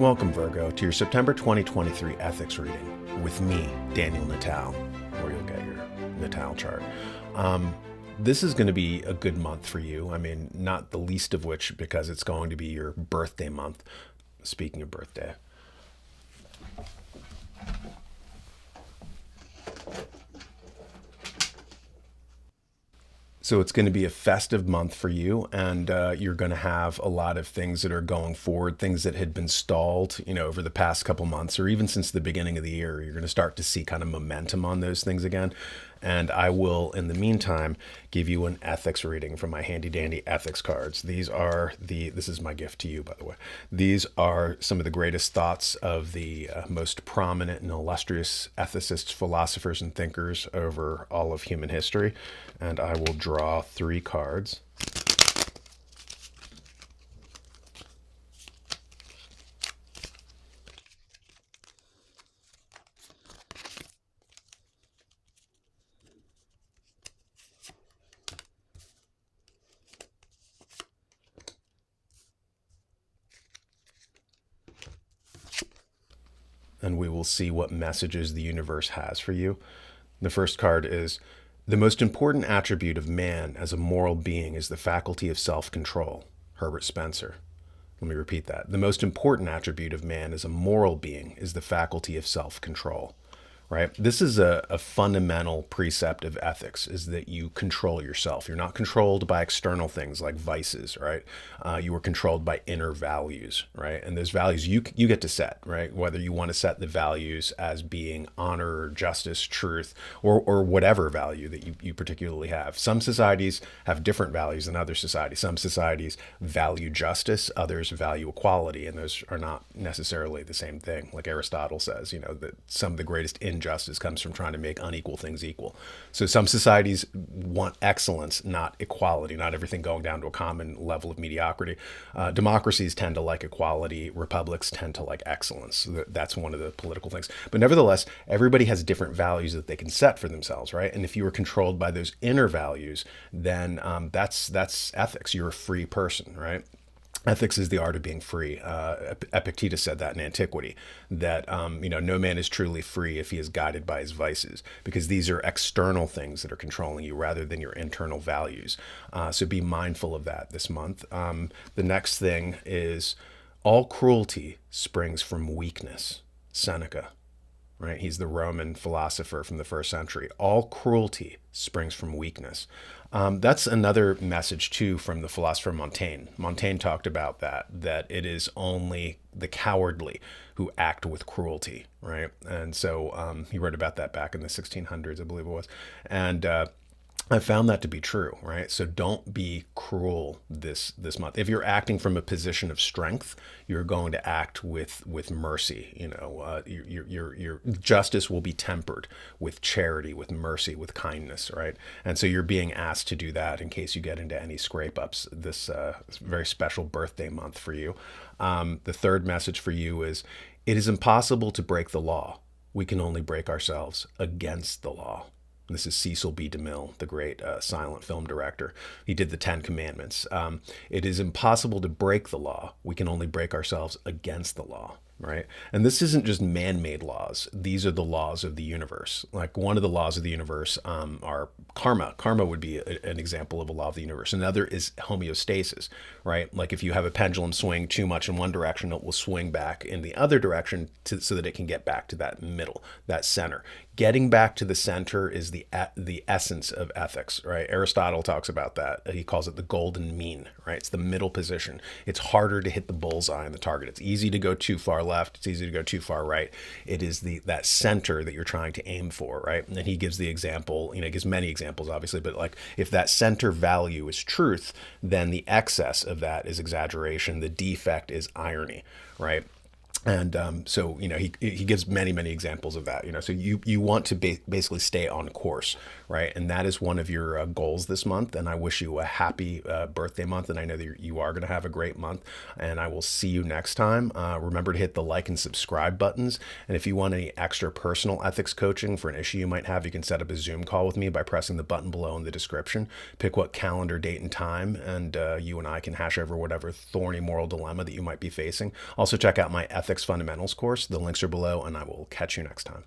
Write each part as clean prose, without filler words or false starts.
Welcome, Virgo, to your September 2023 ethics reading with me, Daniel Natal, where you'll get your Natal chart. This is going to be a good month for you. I mean, not the least of which because it's going to be your birthday month. Speaking of birthday, so it's going to be a festive month for you, and you're going to have a lot of things that are going forward, things that had been stalled, over the past couple months, or even since the beginning of the year. You're going to start to see kind of momentum on those things again. And I will, in the meantime, give you an ethics reading from my handy dandy ethics cards. This is my gift to you, by the way. These are some of the greatest thoughts of the most prominent and illustrious ethicists, philosophers, and thinkers over all of human history. And I will draw 3 cards. And we will see what messages the universe has for you. The first card is: the most important attribute of man as a moral being is the faculty of self-control. Herbert Spencer. Let me repeat that. The most important attribute of man as a moral being is the faculty of self-control. Right? This is a fundamental precept of ethics, is that you control yourself. You're not controlled by external things like vices, right? You are controlled by inner values, right? And those values you get to set, right? Whether you want to set the values as being honor, justice, truth, or whatever value that you particularly have. Some societies have different values than other societies. Some societies value justice, others value equality, and those are not necessarily the same thing. Like Aristotle says, that some of the greatest injustice comes from trying to make unequal things equal. So some societies want excellence, not equality, not everything going down to a common level of mediocrity. Democracies tend to like equality. Republics tend to like excellence. That's one of the political things. But nevertheless, everybody has different values that they can set for themselves, right? And if you are controlled by those inner values, then that's ethics. You're a free person, right? Ethics is the art of being free. Epictetus said that in antiquity, that no man is truly free if he is guided by his vices, because these are external things that are controlling you rather than your internal values. So be mindful of that this month. The next thing is: all cruelty springs from weakness. Seneca. Right? He's the Roman philosopher from the first century. All cruelty springs from weakness. That's another message, too, from the philosopher Montaigne. Montaigne talked about that it is only the cowardly who act with cruelty, right? And so he wrote about that back in the 1600s, I believe it was. And I found that to be true, right? So don't be cruel this month. If you're acting from a position of strength, you're going to act with mercy. Your justice will be tempered with charity, with mercy, with kindness, right? And so you're being asked to do that in case you get into any scrape ups this very special birthday month for you. The third message for you is: it is impossible to break the law. We can only break ourselves against the law. This is Cecil B. DeMille, the great silent film director. He did the 10 Commandments. It is impossible to break the law. We can only break ourselves against the law, right? And this isn't just man-made laws. These are the laws of the universe. Like, one of the laws of the universe are karma. Karma would be an example of a law of the universe. Another is homeostasis, right? Like, if you have a pendulum swing too much in one direction, it will swing back in the other direction so that it can get back to that middle, that center. Getting back to the center is the essence of ethics, right? Aristotle talks about that. He calls it the golden mean, right? It's the middle position. It's harder to hit the bullseye on the target. It's easy to go too far left. It's easy to go too far right. It is that center that you're trying to aim for, right? And he gives the example, he gives many examples, obviously, but like, if that center value is truth, then the excess of that is exaggeration. The defect is irony, right? And so, he gives many examples of that. So you want to basically stay on course, right? And that is one of your goals this month. And I wish you a happy birthday month. And I know that you are going to have a great month. And I will see you next time. Remember to hit the like and subscribe buttons. And if you want any extra personal ethics coaching for an issue you might have, you can set up a Zoom call with me by pressing the button below in the description. Pick what calendar, date, and time, and you and I can hash over whatever thorny moral dilemma that you might be facing. Also, check out my Ethics Fundamentals course. The links are below, and I will catch you next time.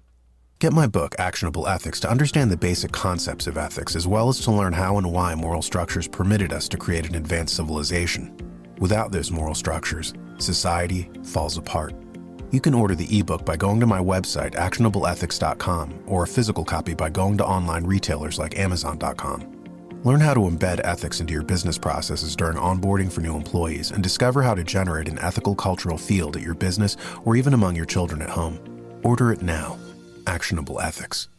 Get my book, Actionable Ethics, to understand the basic concepts of ethics, as well as to learn how and why moral structures permitted us to create an advanced civilization. Without those moral structures, society falls apart. You can order the ebook by going to my website, actionableethics.com, or a physical copy by going to online retailers like Amazon.com. Learn how to embed ethics into your business processes during onboarding for new employees, and discover how to generate an ethical cultural field at your business or even among your children at home. Order it now. Actionable Ethics.